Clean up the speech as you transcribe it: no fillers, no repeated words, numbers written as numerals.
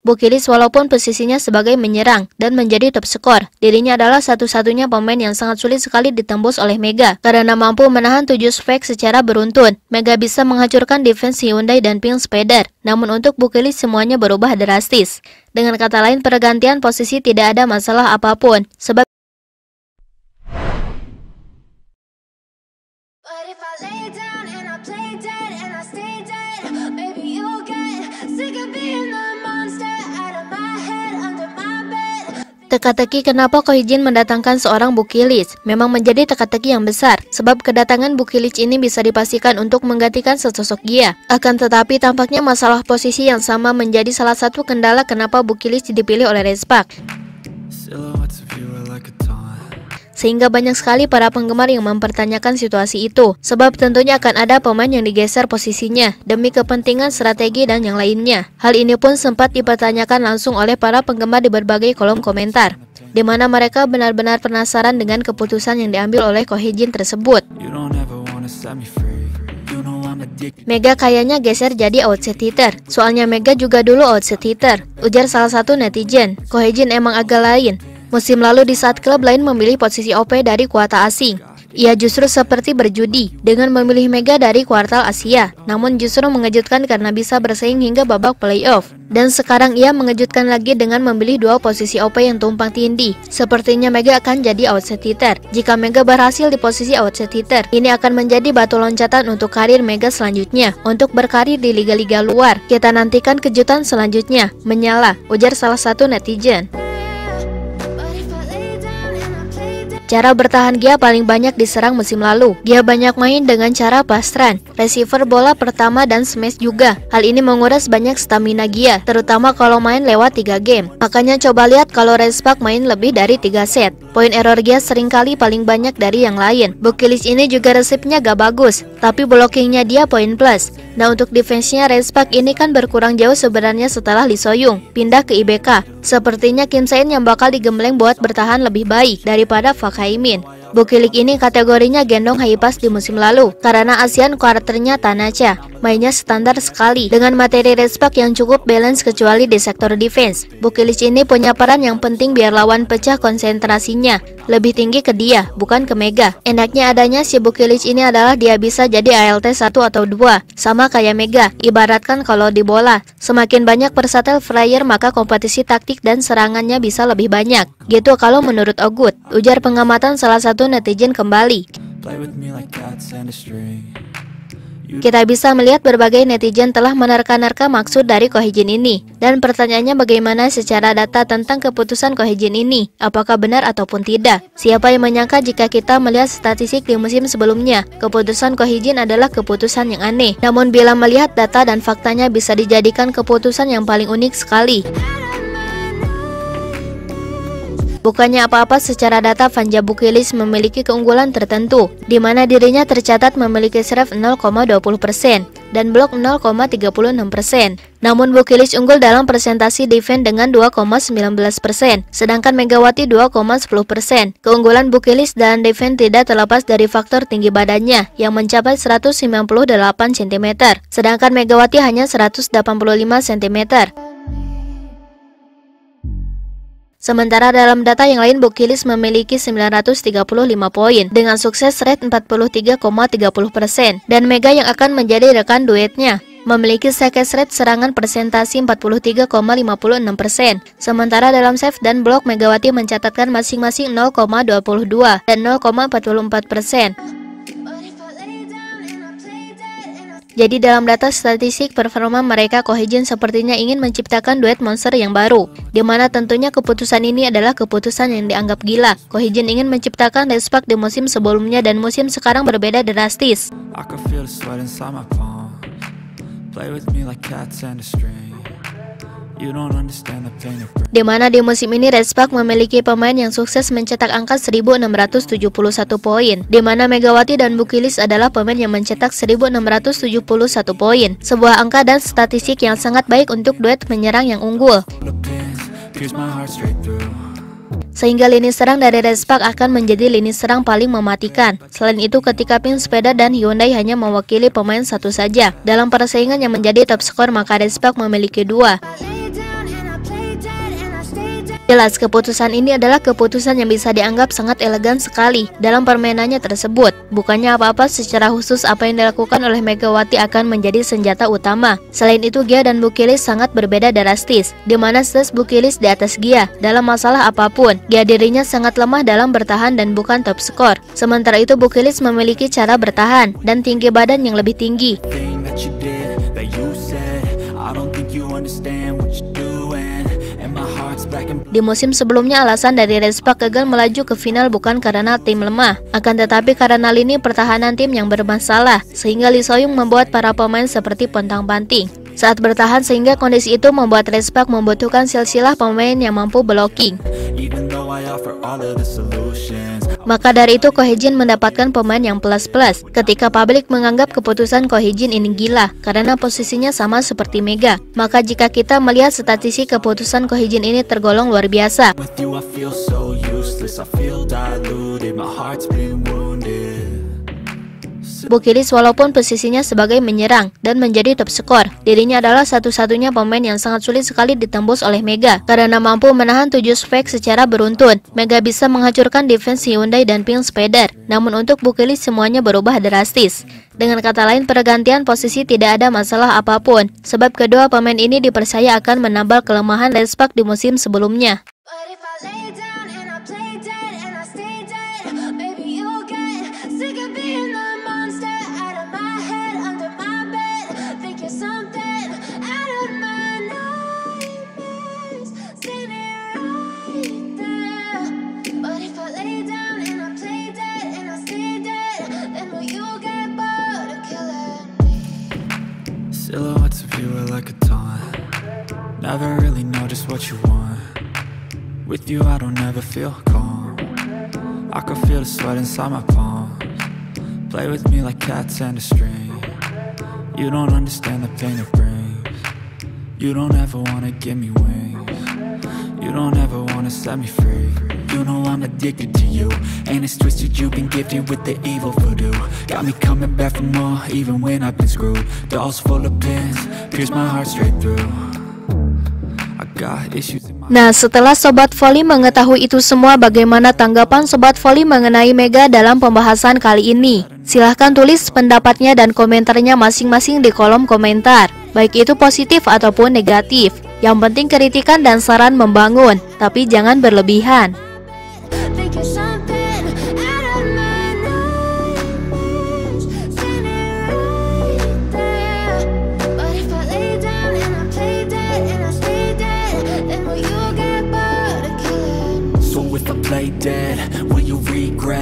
Bukilis walaupun posisinya sebagai menyerang dan menjadi top skor, dirinya adalah satu-satunya pemain yang sangat sulit sekali ditembus oleh Mega karena mampu menahan 7 strike secara beruntun. Mega bisa menghancurkan defense Hyundai dan Pink Spider, namun untuk Bukilis semuanya berubah drastis. Dengan kata lain, pergantian posisi tidak ada masalah apapun, sebab teka-teki kenapa Kohijin mendatangkan seorang Bukilis memang menjadi teka-teki yang besar, sebab kedatangan Bukilis ini bisa dipastikan untuk menggantikan sesosok Gia. Akan tetapi tampaknya masalah posisi yang sama menjadi salah satu kendala kenapa Bukilis dipilih oleh Respak. Sehingga banyak sekali para penggemar yang mempertanyakan situasi itu, sebab tentunya akan ada pemain yang digeser posisinya demi kepentingan strategi dan yang lainnya. Hal ini pun sempat dipertanyakan langsung oleh para penggemar di berbagai kolom komentar, di mana mereka benar-benar penasaran dengan keputusan yang diambil oleh Kohijin tersebut. Mega kayaknya geser jadi outset hitter, soalnya Mega juga dulu outset hitter, ujar salah satu netizen. Kohijin emang agak lain. Musim lalu di saat klub lain memilih posisi OP dari kuartal asing, ia justru seperti berjudi dengan memilih Mega dari kuartal Asia, namun justru mengejutkan karena bisa bersaing hingga babak playoff. Dan sekarang ia mengejutkan lagi dengan memilih dua posisi OP yang tumpang tindih. Sepertinya Mega akan jadi outset hitter. Jika Mega berhasil di posisi outset hitter, ini akan menjadi batu loncatan untuk karir Mega selanjutnya untuk berkarir di liga-liga luar. Kita nantikan kejutan selanjutnya, menyala, ujar salah satu netizen. Cara bertahan Gia paling banyak diserang musim lalu. Gia banyak main dengan cara pass run, receiver bola pertama dan smash juga. Hal ini menguras banyak stamina Gia, terutama kalau main lewat 3 game. Makanya coba lihat kalau Respak main lebih dari 3 set. Poin error Gia seringkali paling banyak dari yang lain. Bukilis ini juga resepnya gak bagus, tapi blockingnya dia poin plus. Nah untuk defense-nya Respak ini kan berkurang jauh sebenarnya setelah Lee Soyung pindah ke IBK. Sepertinya Kim Se-in yang bakal digembleng buat bertahan lebih baik daripada Pak Haimin. Bukilik ini kategorinya gendong Haipas di musim lalu karena ASEAN quarternya Tanacha mainnya standar sekali dengan materi Respak yang cukup balance kecuali di sektor defense. Bukilis ini punya peran yang penting biar lawan pecah konsentrasinya lebih tinggi ke dia, bukan ke Mega. Enaknya adanya si Bukilis ini adalah dia bisa jadi ALT 1 atau 2 sama kayak Mega. Ibaratkan kalau di bola, semakin banyak versatile player maka kompetisi taktik dan serangannya bisa lebih banyak. Gitu kalau menurut Ogut, ujar pengamatan salah satu netizen kembali. Kita bisa melihat berbagai netizen telah menerka-nerka maksud dari Kohijin ini. Dan pertanyaannya bagaimana secara data tentang keputusan Kohijin ini, apakah benar ataupun tidak. Siapa yang menyangka jika kita melihat statistik di musim sebelumnya, keputusan Kohijin adalah keputusan yang aneh. Namun bila melihat data dan faktanya bisa dijadikan keputusan yang paling unik sekali. Bukannya apa-apa secara data, Vanja Bukilis memiliki keunggulan tertentu, di mana dirinya tercatat memiliki serve 0,20% dan blok 0,36%. Namun Bukilis unggul dalam presentasi defense dengan 2,19%, sedangkan Megawati 2,10%. Keunggulan Bukilis dalam defense tidak terlepas dari faktor tinggi badannya yang mencapai 198 cm, sedangkan Megawati hanya 185 cm. Sementara dalam data yang lain, Bukilis memiliki 935 poin dengan sukses rate 43,30% dan Mega yang akan menjadi rekan duetnya memiliki success rate serangan presentasi 43,56%. Sementara dalam save dan block, Megawati mencatatkan masing-masing 0,22 dan 0,44%. Jadi dalam data statistik performa mereka, Kohijin sepertinya ingin menciptakan duet monster yang baru, di mana tentunya keputusan ini adalah keputusan yang dianggap gila. Kohijin ingin menciptakan Respak di musim sebelumnya dan musim sekarang berbeda drastis. Di mana di musim ini Respak memiliki pemain yang sukses mencetak angka 1671 poin, di mana Megawati dan Bukilis adalah pemain yang mencetak 1671 poin, sebuah angka dan statistik yang sangat baik untuk duet menyerang yang unggul. Sehingga lini serang dari Respak akan menjadi lini serang paling mematikan. Selain itu, ketika Pink Spider dan Hyundai hanya mewakili pemain satu saja dalam persaingan yang menjadi top skor, maka Respak memiliki 2. Jelas keputusan ini adalah keputusan yang bisa dianggap sangat elegan sekali dalam permainannya tersebut. Bukannya apa-apa, secara khusus apa yang dilakukan oleh Megawati akan menjadi senjata utama. Selain itu, Gia dan Bukilis sangat berbeda drastis, di mana status Bukilis di atas Gia dalam masalah apapun. Gia dirinya sangat lemah dalam bertahan dan bukan top skor. Sementara itu Bukilis memiliki cara bertahan dan tinggi badan yang lebih tinggi. Di musim sebelumnya, alasan dari Respak gagal melaju ke final bukan karena tim lemah, akan tetapi karena lini pertahanan tim yang bermasalah, sehingga Lee Soyung membuat para pemain seperti pontang-panting saat bertahan, sehingga kondisi itu membuat Respak membutuhkan silsilah pemain yang mampu blocking. Maka dari itu Ko Hee-jin mendapatkan pemain yang plus-plus. Ketika publik menganggap keputusan Ko Hee-jin ini gila karena posisinya sama seperti Mega, maka jika kita melihat statistik keputusan Ko Hee-jin ini tergolong luar biasa. Bukilis walaupun posisinya sebagai menyerang dan menjadi top skor, dirinya adalah satu-satunya pemain yang sangat sulit sekali ditembus oleh Mega karena mampu menahan 7 spek secara beruntun. Mega bisa menghancurkan defense Hyundai dan Pink Spider, namun untuk Bukilis semuanya berubah drastis. Dengan kata lain, pergantian posisi tidak ada masalah apapun, sebab kedua pemain ini dipercaya akan menambal kelemahan Respak di musim sebelumnya. Silhouettes of you are like a taunt. Never really know just what you want. With you I don't ever feel calm. I can feel the sweat inside my palms. Play with me like cats and a string. You don't understand the pain it brings. You don't ever wanna give me wings. You don't ever wanna set me free. You know I'm addicted to you, and it's twisted, you've been gifted with the evil voodoo. Got me coming back for more, even when I've been screwed. Dolls full of pins, pierce my heart straight through. I got issues in my... Nah, setelah Sobat Voli mengetahui itu semua, bagaimana tanggapan Sobat Voli mengenai Mega dalam pembahasan kali ini? Silahkan tulis pendapatnya dan komentarnya masing-masing di kolom komentar, baik itu positif ataupun negatif. Yang penting kritikan dan saran membangun, tapi jangan berlebihan. Play dead, will you regret?